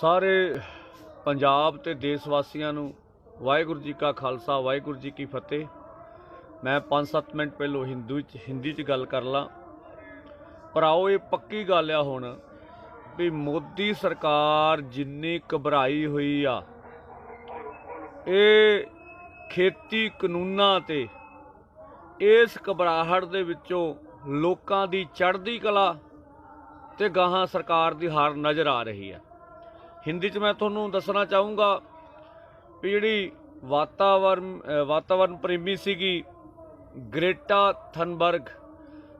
ਸਾਰੇ ਪੰਜਾਬ ਤੇ ਦੇਸ਼ ਵਾਸੀਆਂ ਨੂੰ ਵਾਹਿਗੁਰੂ ਜੀ ਕਾ ਖਾਲਸਾ ਵਾਹਿਗੁਰੂ ਜੀ ਕੀ ਫਤਿਹ। ਮੈਂ 5-7 ਮਿੰਟ ਪਹਿਲੋਂ ਹਿੰਦੀ 'ਚ ਗੱਲ ਕਰ ਲਾਂ, ਪਰ ਆਓ ਇਹ ਪੱਕੀ ਗੱਲ ਆ ਹੁਣ ਵੀ ਮੋਦੀ ਸਰਕਾਰ ਜਿੰਨੀ ਘਬਰਾਈ ਹੋਈ ਆ ਇਹ ਖੇਤੀ ਕਾਨੂੰਨਾਂ ਤੇ ਇਸ ਘਬਰਾਹਟ ਦੇ ਵਿੱਚੋਂ ਲੋਕਾਂ ਦੀ ਚੜ੍ਹਦੀ ਕਲਾ ਤੇ ਗਾਹਾਂ ਸਰਕਾਰ ਦੀ ਹਾਰ ਨਜ਼ਰ ਆ ਰਹੀ ਹੈ। हिंदी च मैं तुहानूं दसना चाहूँगा भी जिहड़ी वातावरण प्रेमी सीगी ग्रेटा थनबर्ग,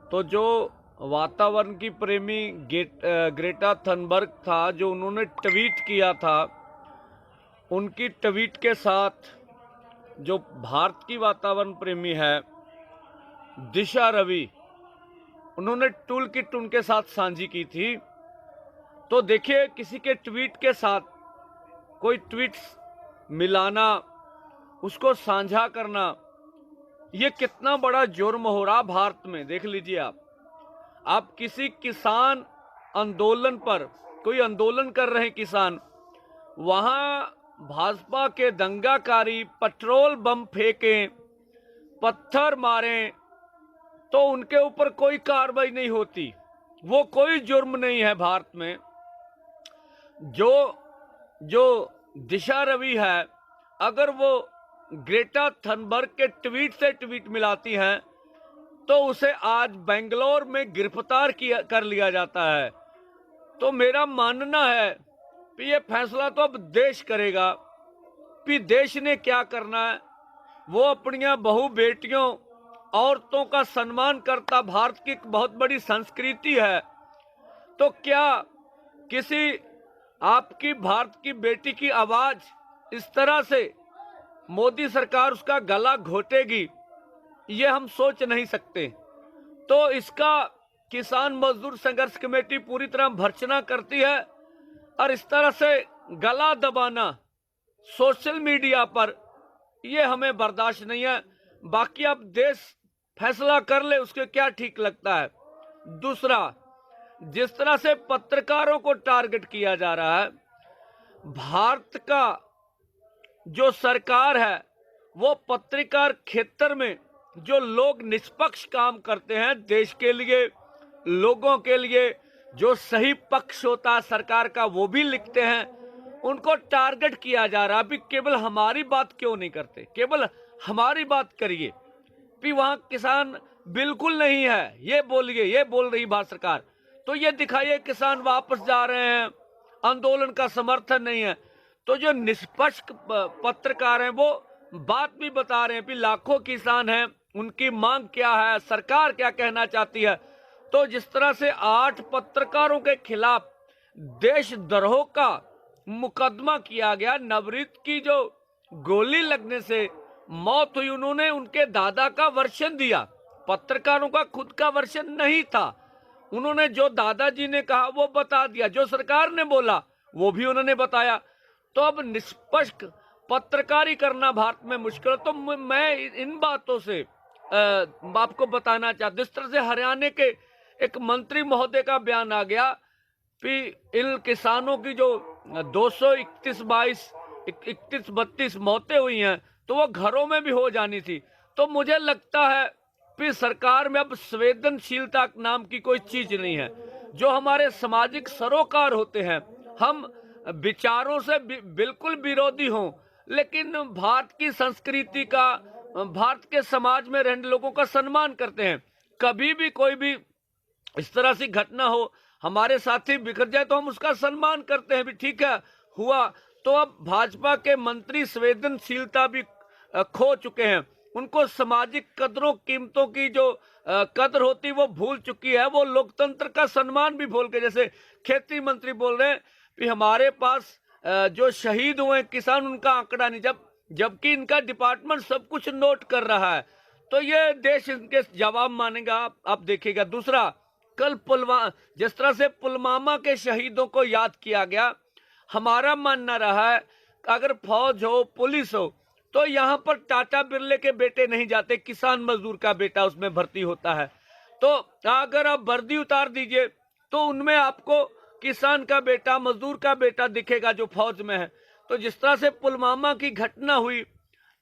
तो जो वातावरण की प्रेमी ग्रेटा थनबर्ग था, जो उन्होंने ट्वीट किया था, उनकी ट्वीट के साथ जो भारत की वातावरण प्रेमी है दिशा रवि, उन्होंने टूल किट उनके साथ साझी की थी। तो देखिए, किसी के ट्वीट के साथ कोई ट्वीट्स मिलाना, उसको साझा करना, ये कितना बड़ा जुर्म हो रहा भारत में। देख लीजिए आप किसी किसान आंदोलन पर, कोई आंदोलन कर रहे हैं किसान, वहाँ भाजपा के दंगाकारी पेट्रोल बम फेंकें, पत्थर मारें, तो उनके ऊपर कोई कार्रवाई नहीं होती। वो कोई जुर्म नहीं है भारत में। जो दिशा रवि है, अगर वो ग्रेटा थनबर्ग के ट्वीट से ट्वीट मिलाती हैं तो उसे आज बेंगलोर में गिरफ्तार कर लिया जाता है। तो मेरा मानना है कि ये फैसला तो अब देश करेगा कि देश ने क्या करना है। वो अपनी बहू बेटियों औरतों का सम्मान करता भारत की एक बहुत बड़ी संस्कृति है। तो क्या किसी आपकी भारत की बेटी की आवाज इस तरह से मोदी सरकार उसका गला घोटेगी, ये हम सोच नहीं सकते। तो इसका किसान मजदूर संघर्ष कमेटी पूरी तरह भर्त्सना करती है, और इस तरह से गला दबाना सोशल मीडिया पर, ये हमें बर्दाश्त नहीं है। बाकी अब देश फैसला कर ले उसके क्या ठीक लगता है। दूसरा, जिस तरह से पत्रकारों को टारगेट किया जा रहा है, भारत का जो सरकार है वो पत्रकार क्षेत्र में जो लोग निष्पक्ष काम करते हैं देश के लिए, लोगों के लिए, जो सही पक्ष होता है सरकार का, वो भी लिखते हैं, उनको टारगेट किया जा रहा है। अभी केवल हमारी बात क्यों नहीं करते, केवल हमारी बात करिए कि वहां किसान बिल्कुल नहीं है, ये बोलिए, ये बोल रही भारत सरकार, तो ये दिखाइए किसान वापस जा रहे हैं, आंदोलन का समर्थन नहीं है। तो जो निष्पक्ष पत्रकार हैं वो बात भी बता रहे हैं कि लाखों किसान हैं, उनकी मांग क्या है, सरकार क्या कहना चाहती है। तो जिस तरह से 8 पत्रकारों के खिलाफ देशद्रोह का मुकदमा किया गया, नवरीत की जो गोली लगने से मौत हुई, उन्होंने उनके दादा का वर्षन दिया, पत्रकारों का खुद का वर्षन नहीं था। उन्होंने जो दादाजी ने कहा वो बता दिया, जो सरकार ने बोला वो भी उन्होंने बताया। तो अब निष्पक्ष पत्रकारी करना भारत में मुश्किल। तो मैं इन बातों से आपको बताना चाहता, जिस तरह से हरियाणा के एक मंत्री महोदय का बयान आ गया कि इन किसानों की जो 231-32 मौतें हुई हैं, तो वो घरों में भी हो जानी थी। तो मुझे लगता है कि सरकार में अब संवेदनशीलता नाम की कोई चीज नहीं है। जो हमारे सामाजिक सरोकार होते हैं, हम विचारों से बिल्कुल विरोधी हों, लेकिन भारत की संस्कृति का, भारत के समाज में रहने लोगों का सम्मान करते हैं। कभी भी कोई भी इस तरह से घटना हो, हमारे साथी बिखर जाए, तो हम उसका सम्मान करते हैं भी ठीक है, हुआ। तो अब भाजपा के मंत्री संवेदनशीलता भी खो चुके हैं, उनको सामाजिक कदरों कीमतों की जो कदर होती वो भूल चुकी है। वो लोकतंत्र का सम्मान भी भूल के, जैसे खेती मंत्री बोल रहे हैं कि हमारे पास जो शहीद हुए किसान, उनका आंकड़ा नहीं, जबकि इनका डिपार्टमेंट सब कुछ नोट कर रहा है। तो ये देश इनके जवाब मानेगा, आप देखिएगा। दूसरा, कल जिस तरह से पुलवामा के शहीदों को याद किया गया, हमारा मानना रहा है अगर फौज हो, पुलिस हो, तो यहाँ पर टाटा बिरले के बेटे नहीं जाते, किसान मजदूर का बेटा उसमें भर्ती होता है। तो अगर आप वर्दी उतार दीजिए तो उनमें आपको किसान का बेटा, मजदूर का बेटा दिखेगा जो फौज में है। तो जिस तरह से पुलवामा की घटना हुई,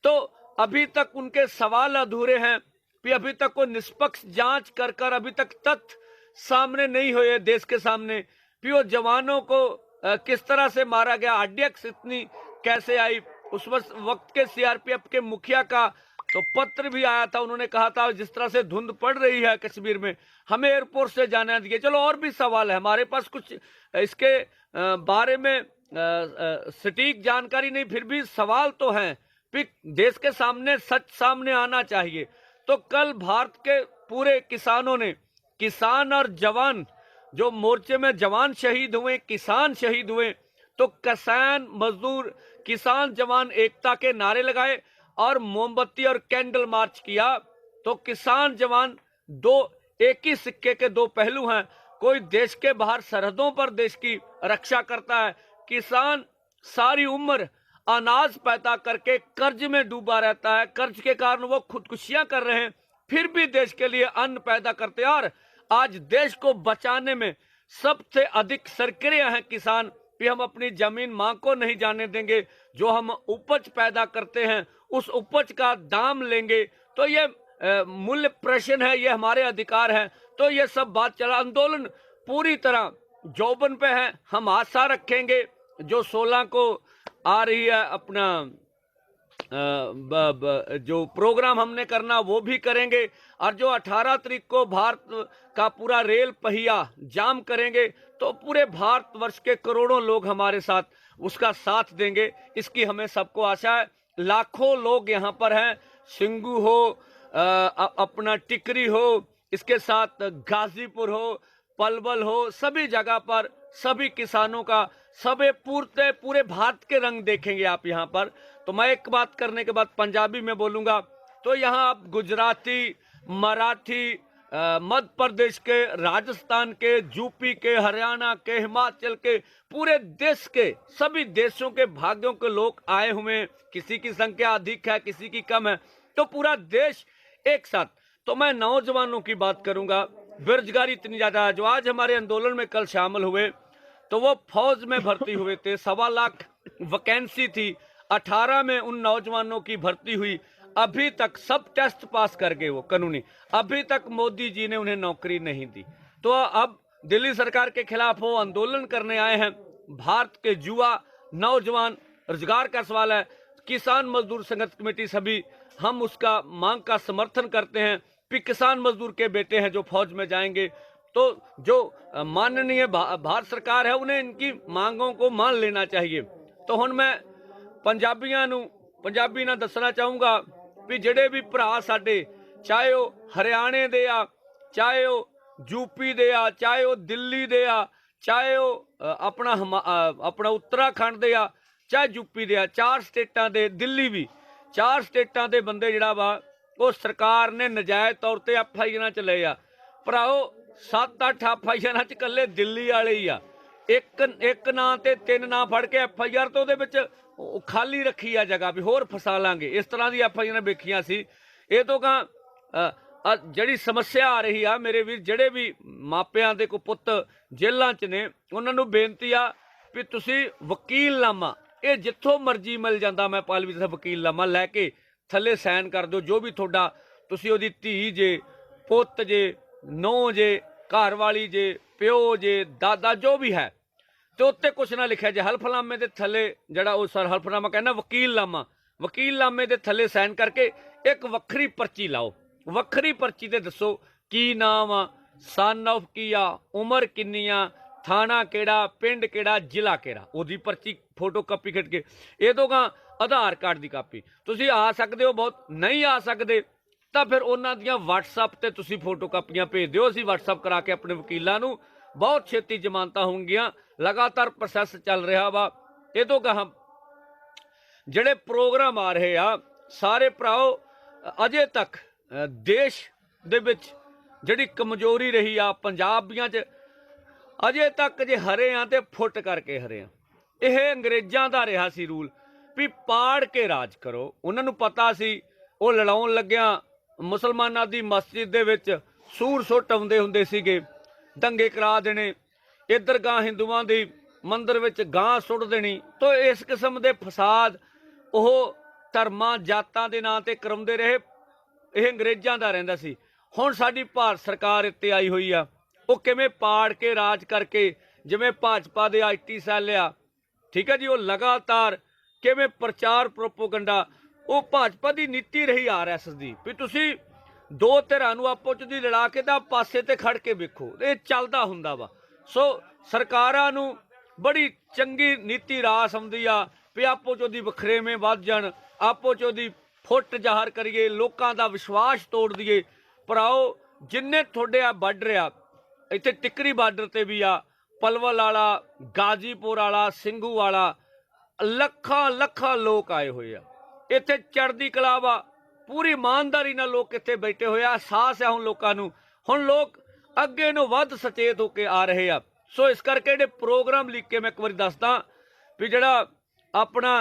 तो अभी तक उनके सवाल अधूरे हैं कि अभी तक कोई निष्पक्ष जांच कर कर अभी तक तथ्य सामने नहीं हुए देश के सामने कि वो जवानों को किस तरह से मारा गया, आरडीएक्स इतनी कैसे आई। उस वक्त के सीआरपीएफ के मुखिया का तो पत्र भी आया था, उन्होंने कहा था जिस तरह से धुंध पड़ रही है कश्मीर में, हमें एयरपोर्ट से जाने दिए। चलो और भी सवाल है हमारे पास, कुछ इसके बारे में सटीक जानकारी नहीं, फिर भी सवाल तो हैं, फिर देश के सामने सच सामने आना चाहिए। तो कल भारत के पूरे किसानों ने, किसान और जवान, जो मोर्चे में जवान शहीद हुए, किसान शहीद हुए, तो किसान मजदूर किसान जवान एकता के नारे लगाए और मोमबत्ती और कैंडल मार्च किया। तो किसान जवान दो एक ही सिक्के के दो पहलू हैं। कोई देश के बाहर सरहदों पर देश की रक्षा करता है, किसान सारी उम्र अनाज पैदा करके कर्ज में डूबा रहता है, कर्ज के कारण वो खुदकुशियां कर रहे हैं, फिर भी देश के लिए अन्न पैदा करते हैं। और आज देश को बचाने में सबसे अधिक सक्रिय हैं किसान, भी हम अपनी जमीन मां को नहीं जाने देंगे, जो हम उपज पैदा करते हैं उस उपज का दाम लेंगे। तो ये मूल्य प्रश्न है, ये हमारे अधिकार हैं। तो ये सब बात चला, आंदोलन पूरी तरह जौबन पे है। हम आशा रखेंगे जो 16 को आ रही है अपना जो प्रोग्राम हमने करना वो भी करेंगे, और जो 18 तारीख को भारत का पूरा रेल पहिया जाम करेंगे, तो पूरे भारतवर्ष के करोड़ों लोग हमारे साथ उसका साथ देंगे, इसकी हमें सबको आशा है। लाखों लोग यहाँ पर हैं, सिंगू हो, अपना टिकरी हो, इसके साथ गाजीपुर हो, पलवल हो, सभी जगह पर सभी किसानों का सबे पूरे भारत के रंग देखेंगे आप यहाँ पर। तो मैं एक बात करने के बाद पंजाबी में बोलूंगा। तो यहाँ आप गुजराती, मराठी, मध्य प्रदेश के, राजस्थान के, यूपी के, हरियाणा के, हिमाचल के, पूरे देश के सभी देशों के भाग्यों के लोग आए हुए हैं। किसी की संख्या अधिक है, किसी की कम है, तो पूरा देश एक साथ। तो मैं नौजवानों की बात करूंगा, बेरोजगारी इतनी ज्यादा है, जो आज हमारे आंदोलन में कल शामिल हुए, तो वो फौज में भर्ती हुए थे। 1.25 लाख वैकेंसी थी, 18 में उन नौजवानों की भर्ती हुई। अभी तक सब टेस्ट पास कर गए वो कानूनी, अभी तक मोदी जी ने उन्हें नौकरी नहीं दी। तो अब दिल्ली सरकार के खिलाफ वो आंदोलन करने आए हैं। भारत के युवा नौजवान, रोजगार का सवाल है। किसान मजदूर संघर्ष कमेटी सभी हम उसका मांग का समर्थन करते हैं कि किसान मजदूर के बेटे हैं जो फौज में जाएंगे, तो जो माननीय भारत सरकार है उन्हें इनकी मांगों को मान लेना चाहिए। तो हुण मैं पंजाबी ना दसना चाहूंगा भी ਜਿਹੜੇ भी भरा साडे, चाहे वो हरियाणे दे आ, चाहे वो यूपी दे आ, चाहे वो दिल्ली दे आ, चाहे वो अपना उत्तराखंड दे आ, चाहे यूपी दे आ, 4 स्टेटां दे, दिल्ली भी 4 स्टेटां दे बंदे जिहड़ा वा वो सरकार ने नजायज तौर ते एफआईआर च लए आ। भराओ 7-8 एफआईआर च कल्ले दिल्ली वाले ही आ, एक ਨਾਂ ਤੇ 3 ਨਾਂ ਫੜ ਕੇ एफआईआर तो ਉਹਦੇ ਵਿੱਚ खाली रखी आ जगह भी होर फसा लांगे, इस तरह की एफआईआर वेखियां सी। ਇਹ ਤੋਂ ਕਾਂ ਜਿਹੜੀ ਸਮੱਸਿਆ ਆ ਰਹੀ ਆ ਮੇਰੇ ਵੀਰ, ਜਿਹੜੇ ਵੀ ਮਾਪਿਆਂ ਦੇ ਕੋ ਪੁੱਤ ਜੇਲ੍ਹਾਂ 'ਚ ਨੇ, ਉਹਨਾਂ ਨੂੰ ਬੇਨਤੀ ਆ ਵੀ ਤੁਸੀਂ ਵਕੀਲਨਾਮਾ, ਇਹ ਜਿੱਥੋਂ ਮਰਜ਼ੀ ਮਿਲ ਜਾਂਦਾ, ਮੈਂ ਪਾਲਵੀ ਦਾ ਵਕੀਲਨਾਮਾ ਲੈ ਕੇ ਥੱਲੇ ਸਾਈਨ ਕਰ ਦਿਓ, ਜੋ ਵੀ ਤੁਹਾਡਾ, ਤੁਸੀਂ ਉਹਦੀ ਧੀ ਜੇ, ਪੁੱਤ ਜੇ, ਨੂੰਹ ਜੇ, ਘਰ ਵਾਲੀ ਜੇ, ਪਿਓ ਜੇ, ਦਾਦਾ, ਜੋ ਵੀ ਹੈ, ਤੇ ਉੱਤੇ ਕੁਛ ਨਾ ਲਿਖਿਆ ਜੇ। ਹਲਫਨਾਮੇ ਦੇ ਥੱਲੇ ਜਿਹੜਾ ਉਹ ਸਰ ਹਲਫਨਾਮਾ ਕਹਿੰਦਾ ਵਕੀਲਨਾਮੇ ਦੇ ਥੱਲੇ ਸਾਈਨ ਕਰਕੇ ਇੱਕ ਵੱਖਰੀ ਪਰਚੀ ਲਾਓ। ਵੱਖਰੀ ਪਰਚੀ ਤੇ ਦੱਸੋ ਕੀ ਨਾਮ ਆ, ਸਨ ਆਫ ਕੀ ਆ, ਉਮਰ ਕਿੰਨੀ ਆ, ਥਾਣਾ ਕਿਹੜਾ, ਪਿੰਡ ਕਿਹੜਾ, ਜ਼ਿਲ੍ਹਾ ਕਿਹੜਾ, ਉਹਦੀ ਪਰਚੀ ਫੋਟੋ ਕਾਪੀ ਖਿੱਚ ਕੇ। ਇਹ ਤੋਂ ਗਾ ਆਧਾਰ ਕਾਰਡ ਦੀ ਕਾਪੀ। ਤੁਸੀਂ ਆ ਸਕਦੇ ਹੋ, ਬਹੁਤ ਨਹੀਂ ਆ ਸਕਦੇ ਤਾਂ ਫਿਰ ਉਹਨਾਂ ਦੀਆਂ WhatsApp ਤੇ ਤੁਸੀਂ ਫੋਟੋ ਕਾਪੀਆਂ ਭੇਜ ਦਿਓ, ਅਸੀਂ WhatsApp ਕਰਾ ਕੇ ਆਪਣੇ ਵਕੀਲਾਂ ਨੂੰ, ਬਹੁਤ ਛੇਤੀ ਜ਼ਮਾਨਤਾਂ ਹੋਣਗੀਆਂ। लगातार प्रोसैस चल रहा वा। ये तो कहा ਜਿਹੜੇ प्रोग्राम आ रहे आ सारे भराओ, अजे तक देश दे विच ਜਿਹੜੀ कमजोरी रही आ पंजाबियां च, अजे तक जे हरे आ ते फुट करके हरे आ। यह अंग्रेजां दा रहा सी रूल भी पाड़ के राज करो। उन्होंने पता सी वो लड़ाउण लग्गिया मुसलमानां दी मस्जिद दे विच सूर सुट आउंदे हुंदे सीगे, दंगे करा देने। ਇੱਧਰ ਗਾਂ ਹਿੰਦੂਆਂ ਦੀ ਮੰਦਰ ਵਿੱਚ ਗਾਂ ਸੁੱਟ ਦੇਣੀ। ਤਾਂ ਇਸ ਕਿਸਮ ਦੇ ਫਸਾਦ ਉਹ ਧਰਮਾਂ ਜਾਤਾਂ ਦੇ ਨਾਂ ਤੇ ਕਰਾਉਂਦੇ ਰਹੇ। ਇਹ ਅੰਗਰੇਜ਼ਾਂ ਦਾ ਰਹਿੰਦਾ ਸੀ। ਹੁਣ ਸਾਡੀ ਭਾਰਤ ਸਰਕਾਰ ਇੱਥੇ ਆਈ ਹੋਈ ਆ, ਉਹ ਕਿਵੇਂ ਪਾੜ ਕੇ ਰਾਜ ਕਰਕੇ, ਜਿਵੇਂ ਭਾਜਪਾ ਦੇ IT ਸੈੱਲ ਆ, ਠੀਕ ਹੈ ਜੀ, ਉਹ ਲਗਾਤਾਰ ਕਿਵੇਂ ਪ੍ਰਚਾਰ ਪ੍ਰੋਪੋਗੰਡਾ, ਉਹ ਭਾਜਪਾ ਦੀ ਨੀਤੀ ਰਹੀ RSS ਦੀ ਵੀ ਤੁਸੀਂ ਦੋ ਧਿਰਾਂ ਨੂੰ ਆਪੋ ਚ ਦੀ ਲੜਾ ਕੇ ਤਾਂ ਪਾਸੇ ਤੇ ਖੜ ਕੇ ਵੇਖੋ, ਇਹ ਚੱਲਦਾ ਹੁੰਦਾ ਵਾ। ਸੋ ਸਰਕਾਰਾਂ ਨੂੰ ਬੜੀ ਚੰਗੀ ਨੀਤੀ ਰਾਸ ਆਉਂਦੀ ਆ ਵੀ ਆਪੋ ਚ ਉਹਦੀ ਵਖਰੇਵੇਂ ਵੱਧ ਜਾਣ, ਆਪੋ ਚ ਉਹਦੀ ਫੁੱਟ ਜ਼ਾਹਰ ਕਰੀਏ, ਲੋਕਾਂ ਦਾ ਵਿਸ਼ਵਾਸ ਤੋੜ ਦਈਏ। ਭਰਾਓ ਜਿੰਨੇ ਤੁਹਾਡੇ ਆ ਬਾਰਡਰ ਆ, ਇੱਥੇ ਟਿੱਕਰੀ ਬਾਰਡਰ ਤੇ ਵੀ ਆ, ਪਲਵਲ ਵਾਲਾ, ਗਾਜੀਪੁਰ ਵਾਲਾ, ਸਿੰਘੂ ਵਾਲਾ, ਲੱਖਾਂ ਲੱਖਾਂ ਲੋਕ ਆਏ ਹੋਏ ਆ। ਇੱਥੇ ਚੜ੍ਹਦੀ ਕਲਾ ਵਾ, ਪੂਰੀ ਇਮਾਨਦਾਰੀ ਨਾਲ ਲੋਕ ਇੱਥੇ ਬੈਠੇ ਹੋਏ ਆ। ਅਹਿਸਾਸ ਆ ਹੁਣ ਲੋਕਾਂ ਨੂੰ, ਹੁਣ ਲੋਕ ਅੱਗੇ ਨੂੰ ਵੱਧ ਸੁਚੇਤ ਹੋ ਕੇ ਆ ਰਹੇ ਆ। ਸੋ ਇਸ ਕਰਕੇ ਜਿਹੜੇ ਪ੍ਰੋਗਰਾਮ ਲਿਖ ਕੇ ਮੈਂ ਇੱਕ ਵਾਰੀ ਦੱਸਦਾ ਵੀ ਜਿਹੜਾ ਆਪਣਾ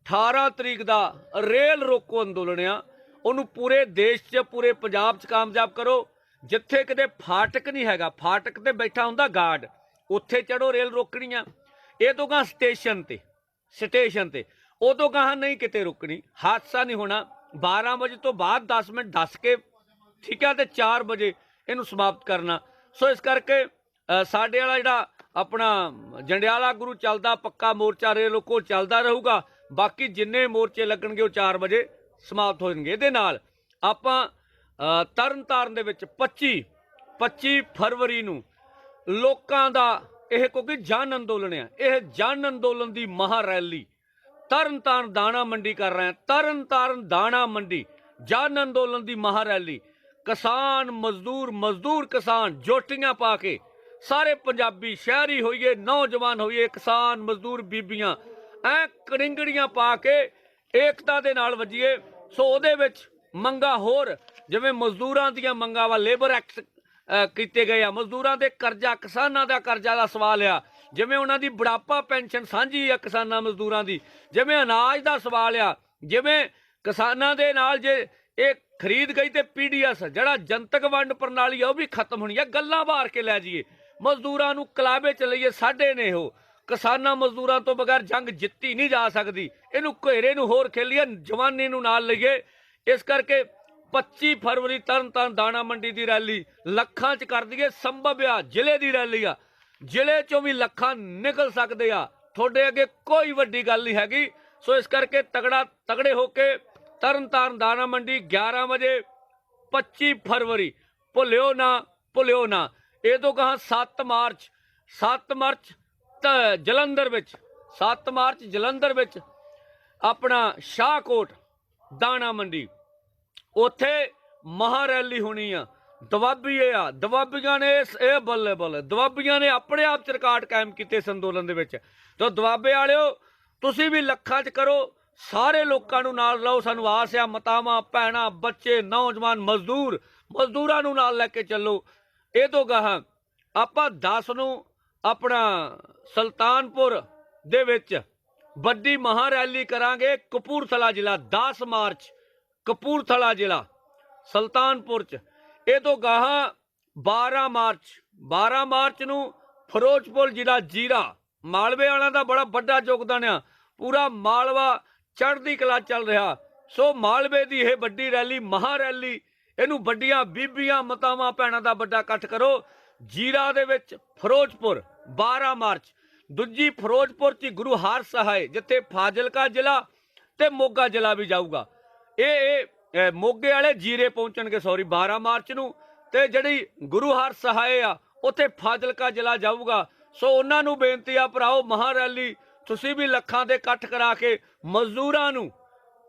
18 ਤਰੀਕ ਦਾ ਰੇਲ ਰੋਕੋ ਅੰਦੋਲਨ ਆ, ਉਹਨੂੰ ਪੂਰੇ ਦੇਸ਼ 'ਚ, ਪੂਰੇ ਪੰਜਾਬ 'ਚ ਕਾਮਯਾਬ ਕਰੋ। ਜਿੱਥੇ ਕਿਤੇ ਫਾਟਕ ਨਹੀਂ ਹੈਗਾ, ਫਾਟਕ ਤੇ ਬੈਠਾ ਹੁੰਦਾ ਗਾਰਡ, ਉੱਥੇ ਚੜੋ, ਰੇਲ ਰੋਕਣੀ ਆ। ਇਹ ਤੋਂ ਗਾਂ ਸਟੇਸ਼ਨ ਤੇ ਉਦੋਂ ਗਾਹਾਂ ਨਹੀਂ ਕਿਤੇ ਰੁਕਣੀ, ਹਾਦਸਾ ਨਹੀਂ ਹੋਣਾ। 12 ਵਜੇ ਤੋਂ ਬਾਅਦ 10 ਮਿੰਟ ਦੱਸ ਕੇ, ਠੀਕ ਹੈ, ਤੇ 4 ਵਜੇ ਇਹਨੂੰ ਸਮਾਪਤ ਕਰਨਾ। ਸੋ ਇਸ ਕਰਕੇ ਸਾਡੇ ਵਾਲਾ ਜਿਹੜਾ ਆਪਣਾ ਜੰਡਿਆਲਾ ਗੁਰੂ ਚੱਲਦਾ, ਪੱਕਾ ਮੋਰਚਾ ਰੇਲ ਰੋਕੋ ਚੱਲਦਾ ਰਹੂਗਾ। ਬਾਕੀ ਜਿੰਨੇ ਮੋਰਚੇ ਲੱਗਣਗੇ ਉਹ 4 ਵਜੇ ਸਮਾਪਤ ਹੋ ਜਾਣਗੇ। ਇਹਦੇ ਨਾਲ ਆਪਾਂ ਤਰਨ ਤਾਰਨ ਦੇ ਵਿੱਚ 25 ਫਰਵਰੀ ਨੂੰ ਲੋਕਾਂ ਦਾ ਇਹ, ਕਿਉਂਕਿ ਜਨ ਅੰਦੋਲਨ ਆ, ਇਹ ਜਨ ਅੰਦੋਲਨ ਦੀ ਮਹਾ ਰੈਲੀ ਤਰਨ ਤਾਰਨ ਦਾਣਾ ਮੰਡੀ ਕਰ ਰਹੇ ਆ। ਤਰਨ ਤਾਰਨ ਦਾਣਾ ਮੰਡੀ ਜਨ ਅੰਦੋਲਨ ਦੀ ਮਹਾ ਰੈਲੀ, ਕਿਸਾਨ ਮਜ਼ਦੂਰ ਕਿਸਾਨ ਜੋਟੀਆਂ ਪਾ ਕੇ ਸਾਰੇ ਪੰਜਾਬੀ, ਸ਼ਹਿਰੀ ਹੋਈਏ, ਨੌਜਵਾਨ ਹੋਈਏ, ਕਿਸਾਨ ਮਜ਼ਦੂਰ ਬੀਬੀਆਂ ਐ ਕੜਿੰਗੜੀਆਂ ਪਾ ਕੇ ਏਕਤਾ ਦੇ ਨਾਲ ਵੱਜੀਏ। ਸੋ ਉਹਦੇ ਵਿੱਚ ਮੰਗਾਂ ਹੋਰ, ਜਿਵੇਂ ਮਜ਼ਦੂਰਾਂ ਦੀਆਂ ਮੰਗਾਂ ਵਾ, ਲੇਬਰ ਐਕਟ ਕੀਤੇ ਗਏ ਆ, ਮਜ਼ਦੂਰਾਂ ਦੇ ਕਰਜ਼ਾ, ਕਿਸਾਨਾਂ ਦਾ ਕਰਜ਼ਾ ਦਾ ਸਵਾਲ ਆ, ਜਿਵੇਂ ਉਹਨਾਂ ਦੀ ਬੁਢਾਪਾ ਪੈਨਸ਼ਨ ਸਾਂਝੀ ਆ ਕਿਸਾਨਾਂ ਮਜ਼ਦੂਰਾਂ ਦੀ, ਜਿਵੇਂ ਅਨਾਜ ਦਾ ਸਵਾਲ ਆ, ਜਿਵੇਂ ਕਿਸਾਨਾਂ ਦੇ ਨਾਲ ਜੇ ਇਹ ਖਰੀਦ ਗਈ ਤੇ PDS ਜਿਹੜਾ ਜਨਤਕ ਵੰਡ ਪ੍ਰਣਾਲੀ ਆ ਉਹ ਵੀ ਖਤਮ ਹੋਣੀ ਆ। ਗੱਲਾਂ ਬਾਹਰ ਕੇ ਲੈ ਜਾਈਏ, ਮਜ਼ਦੂਰਾਂ ਨੂੰ ਕਲਾਬੇ ਚ ਲਈਏ, ਸਾਡੇ ਨੇ ਉਹ ਕਿਸਾਨਾਂ ਮਜ਼ਦੂਰਾਂ ਤੋਂ ਬਗੈਰ ਜੰਗ ਜਿੱਤੀ ਨਹੀਂ ਜਾ ਸਕਦੀ। ਇਹਨੂੰ ਘੇਰੇ ਨੂੰ ਹੋਰ ਖੇਲੀਏ, ਜਵਾਨੀ ਨੂੰ ਨਾਲ ਲਈਏ। ਇਸ ਕਰਕੇ 25 ਫਰਵਰੀ ਤਰਨ ਤਾਰਨ ਦਾਣਾ ਮੰਡੀ ਦੀ ਰੈਲੀ ਲੱਖਾਂ ਚ ਕਰ ਦਈਏ। ਸੰਭਵ ਆ ਜ਼ਿਲ੍ਹੇ ਦੀ ਰੈਲੀ ਆ, ਜ਼ਿਲ੍ਹੇ ਚੋਂ ਵੀ ਲੱਖਾਂ ਨਿਕਲ ਸਕਦੇ ਆ। ਤੁਹਾਡੇ ਅੱਗੇ ਕੋਈ ਵੱਡੀ ਗੱਲ ਨਹੀਂ ਹੈਗੀ। ਸੋ ਇਸ ਕਰਕੇ ਤਗੜੇ ਹੋ ਕੇ ਤਰਨ ਤਾਰਨ ਦਾਣਾ ਮੰਡੀ 11 ਵਜੇ 25 ਫਰਵਰੀ ਭੁੱਲਿਓ ਨਾ। ਇਹ ਤੋਂ ਕਹਾਂ 7 ਮਾਰਚ ਜਲੰਧਰ ਵਿੱਚ, 7 ਮਾਰਚ ਜਲੰਧਰ ਵਿੱਚ ਆਪਣਾ ਸ਼ਾਹਕੋਟ ਦਾਣਾ ਮੰਡੀ, ਉੱਥੇ ਮਹਾ ਰੈਲੀ ਹੋਣੀ ਆ। ਦਵਾਬੀਆਂ ਨੇ ਇਹ ਬੱਲੇ ਦਵਾਬੀਆਂ ਨੇ ਆਪਣੇ ਆਪ ਚ ਰਿਕਾਰਡ ਕਾਇਮ ਕੀਤੇ ਇਸ ਅੰਦੋਲਨ ਦੇ ਵਿੱਚ। ਤਾਂ ਦਵਾਬੇ ਵਾਲਿਓ ਤੁਸੀਂ ਵੀ ਲੱਖਾਂ ਚ ਕਰੋ, ਸਾਰੇ ਲੋਕਾਂ ਨੂੰ ਨਾਲ ਲਓ। ਸਾਨੂੰ ਆਸ ਆ, ਮਾਤਾਵਾਂ, ਭੈਣਾਂ, ਬੱਚੇ, ਨੌਜਵਾਨ, ਮਜ਼ਦੂਰਾਂ ਨੂੰ ਨਾਲ ਲੈ ਕੇ ਚੱਲੋ। ਇਹ ਤੋਂ ਗਾਹਾਂ ਆਪਾਂ 10 ਨੂੰ ਆਪਣਾ ਸੁਲਤਾਨਪੁਰ ਦੇ ਵਿੱਚ ਵੱਡੀ ਮਹਾ ਰੈਲੀ ਕਰਾਂਗੇ। ਕਪੂਰਥਲਾ ਜ਼ਿਲ੍ਹਾ 10 ਮਾਰਚ, ਕਪੂਰਥਲਾ ਜ਼ਿਲ੍ਹਾ ਸੁਲਤਾਨਪੁਰ ਚ। ਇਹ ਤੋਂ ਗਾਹਾਂ 12 ਮਾਰਚ ਨੂੰ ਫਿਰੋਜ਼ਪੁਰ ਜ਼ਿਲ੍ਹਾ ਜੀਰਾ। ਮਾਲਵੇ ਵਾਲਿਆਂ ਦਾ ਬੜਾ ਵੱਡਾ ਯੋਗਦਾਨ ਆ, ਪੂਰਾ ਮਾਲਵਾ ਚੜ੍ਹਦੀ ਕਲਾ ਚੱਲ ਰਿਹਾ। ਸੋ ਮਾਲਵੇ ਦੀ ਇਹ ਵੱਡੀ ਰੈਲੀ, ਮਹਾ ਰੈਲੀ, ਇਹਨੂੰ ਵੱਡੀਆਂ ਬੀਬੀਆਂ, ਮਾਤਾਵਾਂ, ਭੈਣਾਂ ਦਾ ਵੱਡਾ ਇਕੱਠ ਕਰੋ। ਜੀਰਾ ਦੇ ਵਿੱਚ ਫਿਰੋਜ਼ਪੁਰ 12 ਮਾਰਚ, ਦੂਜੀ ਫਿਰੋਜ਼ਪੁਰ ਚ ਗੁਰੂ ਹਰਸਹਾਏ, ਜਿੱਥੇ ਫਾਜ਼ਿਲਕਾ ਜ਼ਿਲ੍ਹਾ ਤੇ ਮੋਗਾ ਜ਼ਿਲ੍ਹਾ ਵੀ ਜਾਊਗਾ। ਇਹ ਮੋਗੇ ਵਾਲੇ ਜੀਰੇ ਪਹੁੰਚਣਗੇ 12 ਮਾਰਚ ਨੂੰ, ਤੇ ਜਿਹੜੀ ਗੁਰੂ ਹਰਸਹਾਏ ਆ ਉੱਥੇ ਫਾਜ਼ਿਲਕਾ ਜ਼ਿਲ੍ਹਾ ਜਾਊਗਾ। ਸੋ ਉਹਨਾਂ ਨੂੰ ਬੇਨਤੀ ਆ, ਭਰਾਓ ਮਹਾ ਰੈਲੀ ਤੁਸੀਂ ਵੀ ਲੱਖਾਂ ਦੇ ਇਕੱਠ ਕਰਾ ਕੇ ਮਜ਼ਦੂਰਾਂ ਨੂੰ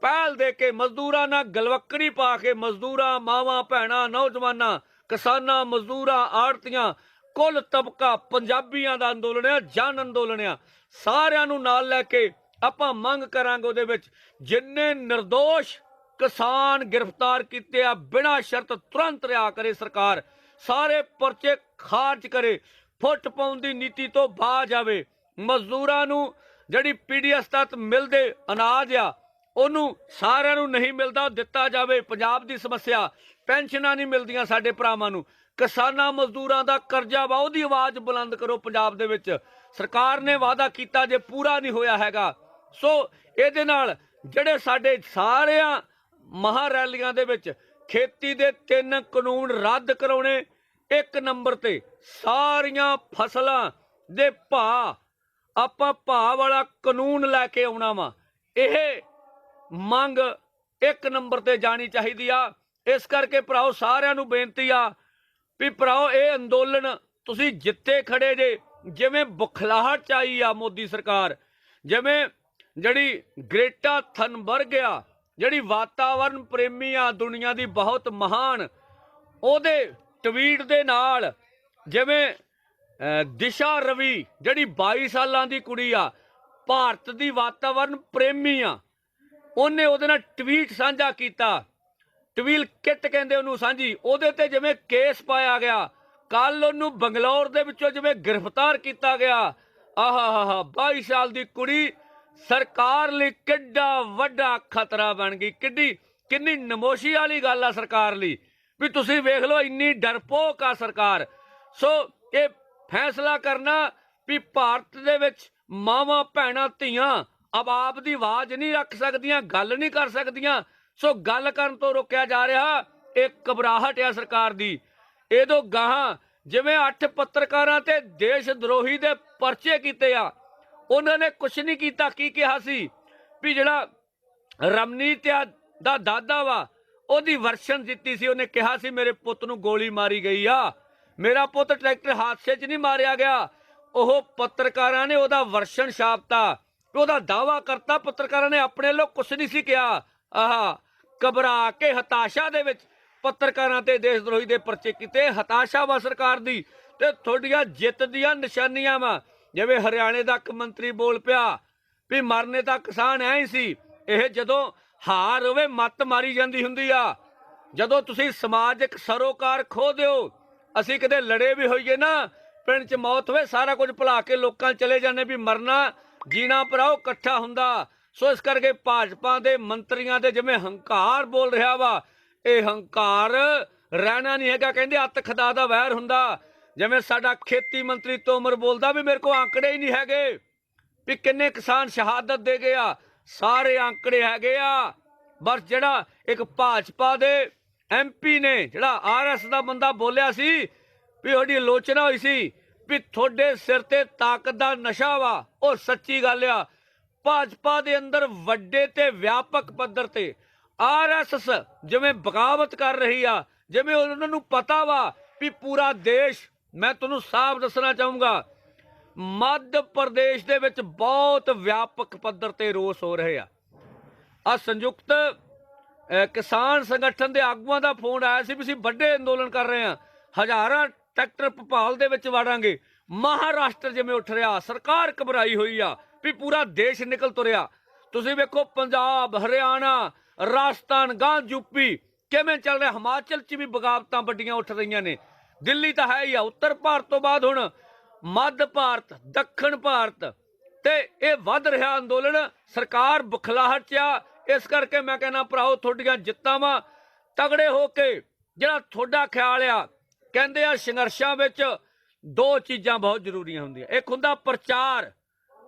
ਪਹਿਲ ਦੇ ਕੇ, ਮਜ਼ਦੂਰਾਂ ਨਾਲ ਗਲਵੱਕੜੀ ਪਾ ਕੇ, ਮਜ਼ਦੂਰਾਂ, ਮਾਵਾਂ, ਭੈਣਾਂ, ਨੌਜਵਾਨਾਂ, ਕਿਸਾਨਾਂ, ਮਜ਼ਦੂਰਾਂ, ਆੜਤੀਆਂ, ਕੁੱਲ ਤਬਕਾ ਪੰਜਾਬੀਆਂ ਦਾ ਅੰਦੋਲਨ ਆ, ਜਨ ਅੰਦੋਲਨ ਆ। ਸਾਰਿਆਂ ਨੂੰ ਨਾਲ ਲੈ ਕੇ ਆਪਾਂ ਮੰਗ ਕਰਾਂਗੇ, ਉਹਦੇ ਵਿੱਚ ਜਿੰਨੇ ਨਿਰਦੋਸ਼ ਕਿਸਾਨ ਗ੍ਰਿਫਤਾਰ ਕੀਤੇ ਆ ਬਿਨਾਂ ਸ਼ਰਤ ਤੁਰੰਤ ਰਿਹਾ ਕਰੇ ਸਰਕਾਰ, ਸਾਰੇ ਪਰਚੇ ਖਾਰਜ ਕਰੇ, ਫੁੱਟ ਪਾਉਣ ਦੀ ਨੀਤੀ ਤੋਂ ਬਾਜ ਆਵੇ। ਮਜ਼ਦੂਰਾਂ ਨੂੰ ਜਿਹੜੀ PDS ਤੱਕ ਮਿਲਦੇ ਅਨਾਜ ਆ ਉਹਨੂੰ ਸਾਰਿਆਂ ਨੂੰ ਨਹੀਂ ਮਿਲਦਾ, ਦਿੱਤਾ ਜਾਵੇ। ਪੰਜਾਬ ਦੀ ਸਮੱਸਿਆ, ਪੈਨਸ਼ਨਾਂ ਨਹੀਂ ਮਿਲਦੀਆਂ ਸਾਡੇ ਭਰਾਵਾਂ ਨੂੰ, ਕਿਸਾਨਾਂ ਮਜ਼ਦੂਰਾਂ ਦਾ ਕਰਜ਼ਾ ਵਾ ਉਹਦੀ ਆਵਾਜ਼ ਬੁਲੰਦ ਕਰੋ ਪੰਜਾਬ ਦੇ ਵਿੱਚ। ਸਰਕਾਰ ਨੇ ਵਾਅਦਾ ਕੀਤਾ ਜੇ ਪੂਰਾ ਨਹੀਂ ਹੋਇਆ ਹੈਗਾ। ਸੋ ਇਹਦੇ ਨਾਲ ਜਿਹੜੇ ਸਾਡੇ ਸਾਰਿਆਂ ਮਹਾ ਰੈਲੀਆਂ ਦੇ ਵਿੱਚ ਖੇਤੀ ਦੇ 3 ਕਾਨੂੰਨ ਰੱਦ ਕਰਾਉਣੇ, 1 ਨੰਬਰ ਤੇ ਸਾਰੀਆਂ ਫਸਲਾਂ ਦੇ ਭਾਅ ਆਪਾਂ ਭਾਅ ਵਾਲਾ ਕਾਨੂੰਨ ਲੈ ਕੇ ਆਉਣਾ ਵਾ, ਇਹ ਮੰਗ 1 ਨੰਬਰ ਤੇ ਜਾਣੀ ਚਾਹੀਦੀ ਆ। ਇਸ ਕਰਕੇ ਭਰਾਓ ਸਾਰਿਆਂ ਨੂੰ ਬੇਨਤੀ ਆ ਵੀ ਭਰਾਓ ਇਹ ਅੰਦੋਲਨ ਤੁਸੀਂ ਜਿੱਥੇ ਖੜੇ ਜੇ, ਜਿਵੇਂ ਬੁਖਲਾਹਟ ਚਾਈ ਆ ਮੋਦੀ ਸਰਕਾਰ, ਜਿਵੇਂ ਜਿਹੜੀ ਗ੍ਰੇਟਾ ਥਨਬਰਗ ਆ, ਜਿਹੜੀ ਵਾਤਾਵਰਨ ਪ੍ਰੇਮੀ ਆ, ਦੁਨੀਆ ਦੀ ਬਹੁਤ ਮਹਾਨ, ਉਹਦੇ ਟਵੀਟ ਦੇ ਨਾਲ, ਜਿਵੇਂ ਦਿਸ਼ਾ ਰਵੀ ਜਿਹੜੀ 22 ਸਾਲਾਂ ਦੀ ਕੁੜੀ ਆ, ਭਾਰਤ ਦੀ ਵਾਤਾਵਰਨ ਪ੍ਰੇਮੀ ਆ, ਉਹਨੇ ਉਹਦੇ ਨਾਲ ਟਵੀਟ ਸਾਂਝਾ ਕੀਤਾ, ਟਵੀਲ ਕਿੱਟ ਕਹਿੰਦੇ ਉਹਨੂੰ ਸਾਂਝੀ, ਉਹਦੇ ਤੇ ਜਿਵੇਂ ਕੇਸ ਪਾਇਆ ਗਿਆ। ਕੱਲ ਉਹਨੂੰ ਬੰਗਲੌਰ ਦੇ ਵਿੱਚੋਂ ਜਿਵੇਂ ਗ੍ਰਿਫਤਾਰ ਕੀਤਾ ਗਿਆ। ਆਹਾ 22 ਸਾਲ ਦੀ ਕੁੜੀ ਸਰਕਾਰ ਲਈ ਕਿੱਡਾ ਵੱਡਾ ਖਤਰਾ ਬਣ ਗਈ। ਕਿੰਨੀ ਨਮੋਸ਼ੀ ਵਾਲੀ ਗੱਲ ਆ ਸਰਕਾਰ ਲਈ ਵੀ ਤੁਸੀਂ ਵੇਖ ਲਓ, ਇੰਨੀ ਡਰਪੋਕ ਆ ਸਰਕਾਰ। ਸੋ ਇਹ ਫੈਸਲਾ ਕਰਨਾ ਵੀ ਭਾਰਤ ਦੇ ਵਿੱਚ ਮਾਵਾਂ ਭੈਣਾਂ ਧੀਆਂ ਆਪ ਦੀ ਆਵਾਜ਼ ਨਹੀਂ ਰੱਖ ਸਕਦੀਆਂ, ਗੱਲ ਨਹੀਂ ਕਰ ਸਕਦੀਆਂ। ਸੋ ਗੱਲ ਕਰਨ ਤੋਂ ਰੋਕਿਆ ਜਾ ਰਿਹਾ। ਇਹ ਘਬਰਾਹਟ ਆ ਸਰਕਾਰ ਦੀ। ਇਹਦੋਂ ਗਾਹਾਂ ਜਿਵੇਂ 8 ਪੱਤਰਕਾਰਾਂ ਤੇ ਦੇਸ਼ ਦਰੋਹੀ ਦੇ ਪਰਚੇ ਕੀਤੇ ਆ, ਉਹਨਾਂ ਨੇ ਕੁਛ ਨਹੀਂ ਕੀਤਾ। ਕੀ ਕਿਹਾ ਸੀ ਵੀ ਜਿਹੜਾ ਰਮਨੀਤ ਦਾ ਦਾਦਾ ਵਾ, ਉਹਦੀ ਵਰਸ਼ਨ ਦਿੱਤੀ ਸੀ। ਉਹਨੇ ਕਿਹਾ ਸੀ ਮੇਰੇ ਪੁੱਤ ਨੂੰ ਗੋਲੀ ਮਾਰੀ ਗਈ ਆ, ਮੇਰਾ ਪੁੱਤ ਟਰੈਕਟਰ ਹਾਦਸੇ 'ਚ ਨਹੀਂ ਮਾਰਿਆ ਗਿਆ। ਉਹ ਪੱਤਰਕਾਰਾਂ ਨੇ ਉਹਦਾ ਵਰਸ਼ਨ ਛਾਪਤਾ, ਉਹਦਾ ਦਾਵਾ ਕਰਤਾ। ਪੱਤਰਕਾਰਾਂ ਨੇ ਆਪਣੇ ਵੱਲੋਂ ਕੁਛ ਨਹੀਂ ਸੀ ਕਿਹਾ। ਘਬਰਾ ਕੇ ਹਤਾਸ਼ਾ ਦੇ ਵਿੱਚ ਪੱਤਰਕਾਰਾਂ ਤੇ ਦੇਸ਼ ਦਰੋਹੀ ਦੇ ਪਰਚੇ ਕੀਤੇ। ਹਤਾਸ਼ਾ ਵਾ ਸਰਕਾਰ ਦੀ ਤੇ ਤੁਹਾਡੀਆਂ ਜਿੱਤ ਦੀਆਂ ਨਿਸ਼ਾਨੀਆਂ ਵਾ। ਜਿਵੇਂ ਹਰਿਆਣੇ ਦਾ ਇੱਕ ਮੰਤਰੀ ਬੋਲ ਪਿਆ ਵੀ ਮਰਨੇ ਤਾਂ ਕਿਸਾਨ ਐ ਹੀ ਸੀ। ਇਹ ਜਦੋਂ ਹਾਰ ਹੋਵੇ ਮੱਤ ਮਾਰੀ ਜਾਂਦੀ ਹੁੰਦੀ ਆ। ਜਦੋਂ ਤੁਸੀਂ ਸਮਾਜਿਕ ਸਰੋਕਾਰ ਖੋ ਦਿਓ, ਅਸੀਂ ਕਿਤੇ ਲੜੇ ਵੀ ਹੋਈਏ ਨਾ, ਪਿੰਡ 'ਚ ਮੌਤ ਹੋਵੇ, ਸਾਰਾ ਕੁਝ ਭੁਲਾ ਕੇ ਲੋਕਾਂ ਚਲੇ ਜਾਂਦੇ ਵੀ ਮਰਨਾ ਜੀਣਾ ਭਰਾਓ ਇਕੱਠਾ ਹੁੰਦਾ। ਸੋ ਇਸ ਕਰਕੇ ਭਾਜਪਾ ਦੇ ਮੰਤਰੀਆਂ ਦੇ ਜਿਵੇਂ ਹੰਕਾਰ ਬੋਲ ਰਿਹਾ ਵਾ, ਇਹ ਹੰਕਾਰ ਰਹਿਣਾ ਨਹੀਂ ਹੈਗਾ। ਕਹਿੰਦੇ ਅੱਤ ਖਦਾ ਦਾ ਵੈਰ ਹੁੰਦਾ। ਜਿਵੇਂ ਸਾਡਾ ਖੇਤੀ ਮੰਤਰੀ ਤੋਮਰ ਬੋਲਦਾ ਵੀ ਮੇਰੇ ਕੋਲ ਆંકੜੇ ਹੀ ਨਹੀਂ ਹੈਗੇ ਵੀ ਕਿੰਨੇ ਕਿਸਾਨ ਸ਼ਹਾਦਤ ਦੇ ਗਏ ਆ, ਸਾਰੇ ਆંકੜੇ ਹੈਗੇ ਆ। ਬਸ ਜਿਹੜਾ ਇੱਕ ਭਾਜਪਾ ਦੇ MP ਨੇ, ਜਿਹੜਾ RS ਦਾ ਬੰਦਾ ਬੋਲਿਆ ਸੀ ਵੀ ਉਹਦੀ ਆਲੋਚਨਾ ਹੋਈ ਸੀ ਵੀ ਤੁਹਾਡੇ ਸਿਰ ਤੇ ਤਾਕਤ ਦਾ ਨਸ਼ਾ ਵਾ, ਉਹ ਸੱਚੀ ਗੱਲ ਆ। ਭਾਜਪਾ ਦੇ ਅੰਦਰ ਵੱਡੇ ਤੇ ਵਿਆਪਕ ਪੱਧਰ ਤੇ RSS ਜਿਵੇਂ ਬਗਾਵਤ ਕਰ ਰਹੀ ਆ, ਜਿਵੇਂ ਉਹਨਾਂ ਨੂੰ ਪਤਾ ਵਾ ਵੀ ਪੂਰਾ ਦੇਸ਼, ਮੈਂ ਤੁਹਾਨੂੰ ਸਾਫ਼ ਦੱਸਣਾ ਚਾਹੂੰਗਾ, ਮੱਧ ਪ੍ਰਦੇਸ਼ ਦੇ ਵਿੱਚ ਬਹੁਤ ਵਿਆਪਕ ਪੱਧਰ ਤੇ ਰੋਸ ਹੋ ਰਹੇ ਆ। ਸੰਯੁਕਤ ਕਿਸਾਨ ਸੰਗਠਨ ਦੇ ਆਗੂਆਂ ਦਾ ਫੋਨ ਆਇਆ ਸੀ ਵੀ ਅਸੀਂ ਵੱਡੇ ਅੰਦੋਲਨ ਕਰ ਰਹੇ ਹਾਂ, ਹਜ਼ਾਰਾਂ ਟਰੈਕਟਰ ਭੋਪਾਲ ਦੇ ਵਿੱਚ ਵਾੜਾਂਗੇ। ਮਹਾਰਾਸ਼ਟਰ ਜਿਵੇਂ ਉੱਠ ਰਿਹਾ, ਸਰਕਾਰ ਘਬਰਾਈ ਹੋਈ ਆ ਵੀ ਪੂਰਾ ਦੇਸ਼ ਨਿਕਲ ਤੁਰਿਆ। ਤੁਸੀਂ ਵੇਖੋ ਪੰਜਾਬ, ਹਰਿਆਣਾ, ਰਾਜਸਥਾਨ, ਗਾਂ ਯੂਪੀ ਕਿਵੇਂ ਚੱਲ ਰਿਹਾ। ਹਿਮਾਚਲ 'ਚ ਵੀ ਬਗਾਵਤਾਂ ਵੱਡੀਆਂ ਉੱਠ ਰਹੀਆਂ ਨੇ। ਦਿੱਲੀ ਤਾਂ ਹੈ ਹੀ ਆ। ਉੱਤਰ ਭਾਰਤ ਤੋਂ ਬਾਅਦ ਹੁਣ ਮੱਧ ਭਾਰਤ, ਦੱਖਣ ਭਾਰਤ ਤੇ ਇਹ ਵੱਧ ਰਿਹਾ ਅੰਦੋਲਨ। ਸਰਕਾਰ ਬੁਖਲਾਹਟ 'ਚ ਆ। ਇਸ ਕਰਕੇ ਮੈਂ ਕਹਿੰਦਾ ਭਰਾਓ, ਤੁਹਾਡੀਆਂ ਜਿੱਤਾਂ ਵਾ, ਤਗੜੇ ਹੋ ਕੇ ਜਿਹੜਾ ਤੁਹਾਡਾ ਖਿਆਲ ਆ, ਕਹਿੰਦੇ ਆ ਸੰਘਰਸ਼ਾਂ ਵਿੱਚ 2 ਚੀਜ਼ਾਂ ਬਹੁਤ ਜ਼ਰੂਰੀਆਂ ਹੁੰਦੀਆਂ। ਇੱਕ ਹੁੰਦਾ ਪ੍ਰਚਾਰ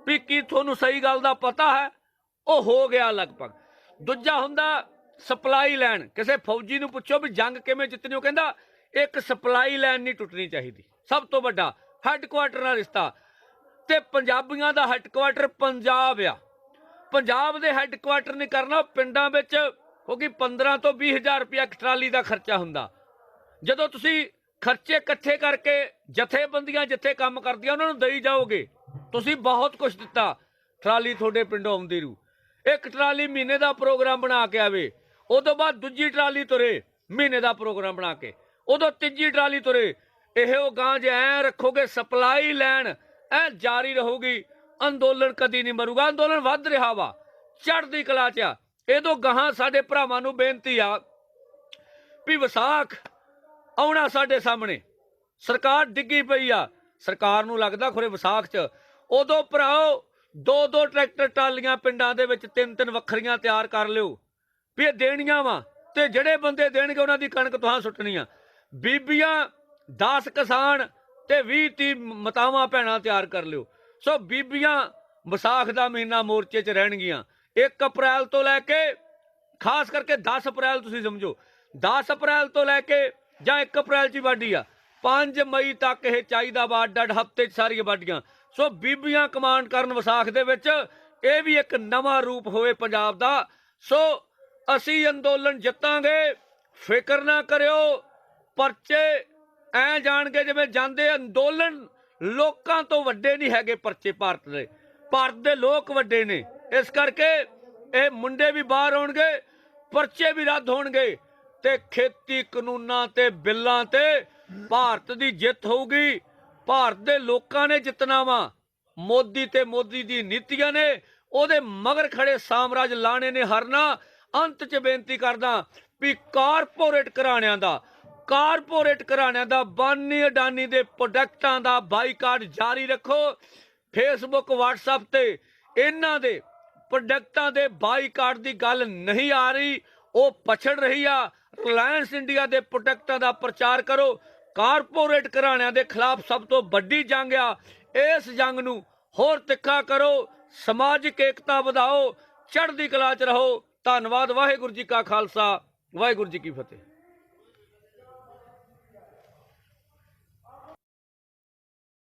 ਵੀ ਕੀ ਤੁਹਾਨੂੰ ਸਹੀ ਗੱਲ ਦਾ ਪਤਾ ਹੈ, ਉਹ ਹੋ ਗਿਆ ਲਗਭਗ। ਦੂਜਾ ਹੁੰਦਾ ਸਪਲਾਈ ਲਾਈਨ। ਕਿਸੇ ਫੌਜੀ ਨੂੰ ਪੁੱਛੋ ਵੀ ਜੰਗ ਕਿਵੇਂ ਜਿੱਤਣੀ, ਉਹ ਕਹਿੰਦਾ ਇੱਕ ਸਪਲਾਈ ਲਾਈਨ ਨਹੀਂ ਟੁੱਟਣੀ ਚਾਹੀਦੀ। ਸਭ ਤੋਂ ਵੱਡਾ ਹੈੱਡਕੁਆਟਰ ਨਾਲ ਰਿਸ਼ਤਾ। ਤੇ ਪੰਜਾਬੀਆਂ ਦਾ ਹੈੱਡਕੁਆਟਰ ਪੰਜਾਬ ਆ। ਪੰਜਾਬ ਦੇ ਹੈੱਡਕੁਆਟਰ ਨਹੀਂ ਕਰਨਾ ਪਿੰਡਾਂ ਵਿੱਚ, ਕਿਉਂਕਿ 15 ਤੋਂ 20 ਹਜ਼ਾਰ ਰੁਪਇਆ ਇੱਕ ਟਰਾਲੀ ਦਾ ਖਰਚਾ ਹੁੰਦਾ। ਜਦੋਂ ਤੁਸੀਂ ਖਰਚੇ ਇਕੱਠੇ ਕਰਕੇ ਜਥੇਬੰਦੀਆਂ ਜਿੱਥੇ ਕੰਮ ਕਰਦੀਆਂ ਉਹਨਾਂ ਨੂੰ ਦੇਈ ਜਾਓਗੇ, ਤੁਸੀਂ ਬਹੁਤ ਕੁਝ ਦਿੱਤਾ, ਟਰਾਲੀ ਤੁਹਾਡੇ ਪਿੰਡੋਂ ਆਉਂਦੀ ਰੂ। ਇੱਕ ਟਰਾਲੀ ਮਹੀਨੇ ਦਾ ਪ੍ਰੋਗਰਾਮ ਬਣਾ ਕੇ ਆਵੇ, ਉਦੋਂ ਬਾਅਦ ਦੂਜੀ ਟਰਾਲੀ ਤੁਰੇ ਮਹੀਨੇ ਦਾ ਪ੍ਰੋਗਰਾਮ ਬਣਾ ਕੇ, ਉਦੋਂ ਤੀਜੀ ਟਰਾਲੀ ਤੁਰੇ। ਇਹ ਉਹ ਗਾਂ ਜੇ ਐ ਰੱਖੋਗੇ, ਸਪਲਾਈ ਲੈਣ ਐ ਜਾਰੀ ਰਹੂਗੀ, ਅੰਦੋਲਨ ਕਦੀ ਨਹੀਂ ਮਰੂਗਾ। ਅੰਦੋਲਨ ਵੱਧ ਰਿਹਾ ਵਾ, ਚੜ੍ਹਦੀ ਕਲਾ 'ਚ ਆ। ਇਹਦੋਂ ਗਾਹਾਂ ਸਾਡੇ ਭਰਾਵਾਂ ਨੂੰ ਬੇਨਤੀ ਆ ਵੀ ਵਿਸਾਖ ਆਉਣਾ ਸਾਡੇ ਸਾਹਮਣੇ, ਸਰਕਾਰ ਡਿੱਗੀ ਪਈ ਆ। ਸਰਕਾਰ ਨੂੰ ਲੱਗਦਾ ਖੁਰੇ ਵਿਸਾਖ 'ਚ, ਉਦੋਂ ਭਰਾਓ 2-2 ਟਰੈਕਟਰ ਟਰਾਲੀਆਂ ਪਿੰਡਾਂ ਦੇ ਵਿੱਚ 3-3 ਵੱਖਰੀਆਂ ਤਿਆਰ ਕਰ ਲਿਓ ਵੀ ਇਹ ਦੇਣੀਆਂ ਵਾ। ਤੇ ਜਿਹੜੇ ਬੰਦੇ ਦੇਣਗੇ ਉਹਨਾਂ ਦੀ ਕਣਕ ਤੁਹਾਂ ਸੁੱਟਣੀ ਆ। ਬੀਬੀਆਂ 10 ਕਿਸਾਨ ਤੇ 20-30 ਮਾਤਾਵਾਂ ਭੈਣਾਂ ਤਿਆਰ ਕਰ ਲਿਓ। ਸੋ ਬੀਬੀਆਂ ਵਿਸਾਖ ਦਾ ਮਹੀਨਾ ਮੋਰਚੇ 'ਚ ਰਹਿਣਗੀਆਂ। 1 ਅਪ੍ਰੈਲ ਤੋਂ ਲੈ ਕੇ ਖਾਸ ਕਰਕੇ 10 ਅਪ੍ਰੈਲ ਤੁਸੀਂ ਸਮਝੋ, 10 ਅਪ੍ਰੈਲ ਤੋਂ ਲੈ ਕੇ ਜਾਂ 1 ਅਪ੍ਰੈਲ 'ਚ ਹੀ ਵਾਢੀ ਆ, 5 ਮਈ ਤੱਕ ਇਹ ਚਾਹੀਦਾ ਵਾ ਅੱਡ ਅੱਡ ਹਫ਼ਤੇ 'ਚ ਸਾਰੀਆਂ ਵਾਢੀਆਂ। ਸੋ ਬੀਬੀਆਂ ਕਮਾਂਡ ਕਰਨ ਵਿਸਾਖ ਦੇ ਵਿੱਚ, ਇਹ ਵੀ ਇੱਕ ਨਵਾਂ ਰੂਪ ਹੋਵੇ ਪੰਜਾਬ ਦਾ। ਸੋ ਅਸੀਂ ਅੰਦੋਲਨ ਜਿੱਤਾਂਗੇ, ਫਿਕਰ ਨਾ ਕਰਿਓ। ਪਰਚੇ ਐ ਜਾਣਗੇ ਜਿਵੇਂ ਜਾਂਦੇ ਅੰਦੋਲਨ ਲੋਕਾਂ ਤੋਂ ਵੱਡੇ ਨਹੀਂ ਹੈਗੇ ਪਰਚੇ। ਭਾਰਤ ਦੇ ਲੋਕ ਵੱਡੇ ਨੇ, ਇਸ ਕਰਕੇ ਇਹ ਮੁੰਡੇ ਵੀ ਬਾਹਰ ਆਉਣਗੇ, ਪਰਚੇ ਵੀ ਰੱਦ ਹੋਣਗੇ ਤੇ ਖੇਤੀ ਕਾਨੂੰਨਾਂ ਤੇ ਬਿੱਲਾਂ ਤੇ ਭਾਰਤ ਦੀ ਜਿੱਤ ਹੋਊਗੀ। ਭਾਰਤ ਦੇ ਲੋਕਾਂ ਨੇ ਜਿੱਤਣਾ ਵਾ। ਮੋਦੀ ਤੇ ਮੋਦੀ ਦੀ ਨੀਤੀਆਂ ਨੇ ਉਹਦੇ ਮਗਰ ਖੜੇ ਸਾਮਰਾਜ ਲਾਣੇ ਨੇ ਹਰਨਾ। ਅੰਤ 'ਚ ਬੇਨਤੀ ਕਰਦਾ ਵੀ ਕਾਰਪੋਰੇਟ ਘਰਾਣਿਆਂ ਦਾ ਬਾਨੀ ਅਡਾਨੀ ਦੇ ਪ੍ਰੋਡਕਟਾਂ ਦਾ ਬਾਈਕਾਟ ਜਾਰੀ ਰੱਖੋ। ਫੇਸਬੁੱਕ WhatsApp ਤੇ ਇਹਨਾਂ ਦੇ ਪ੍ਰੋਡਕਟਾਂ ਦੇ ਬਾਈਕਾਟ ਦੀ ਗੱਲ ਨਹੀਂ ਆ ਰਹੀ, ਉਹ ਪਛੜ ਰਹੀ ਆ। ਰਿਲਾਇੰਸ ਇੰਡੀਆ ਦੇ ਪ੍ਰੋਡਕਟਾਂ ਦਾ ਪ੍ਰਚਾਰ ਕਰੋ। ਕਾਰਪੋਰੇਟ ਘਰਾਣਿਆਂ ਦੇ ਖਿਲਾਫ ਸਭ ਤੋਂ ਵੱਡੀ ਜੰਗ ਆ। ਇਸ ਜੰਗ ਨੂੰ ਹੋਰ ਤਿੱਖਾ ਕਰੋ, ਸਮਾਜਿਕ ਏਕਤਾ ਵਧਾਓ, ਚੜ੍ਹਦੀ ਕਲਾ 'ਚ ਰਹੋ। ਧੰਨਵਾਦ। ਵਾਹਿਗੁਰੂ ਜੀ ਕਾ ਖਾਲਸਾ, ਵਾਹਿਗੁਰੂ ਜੀ ਕੀ ਫਤਿਹ।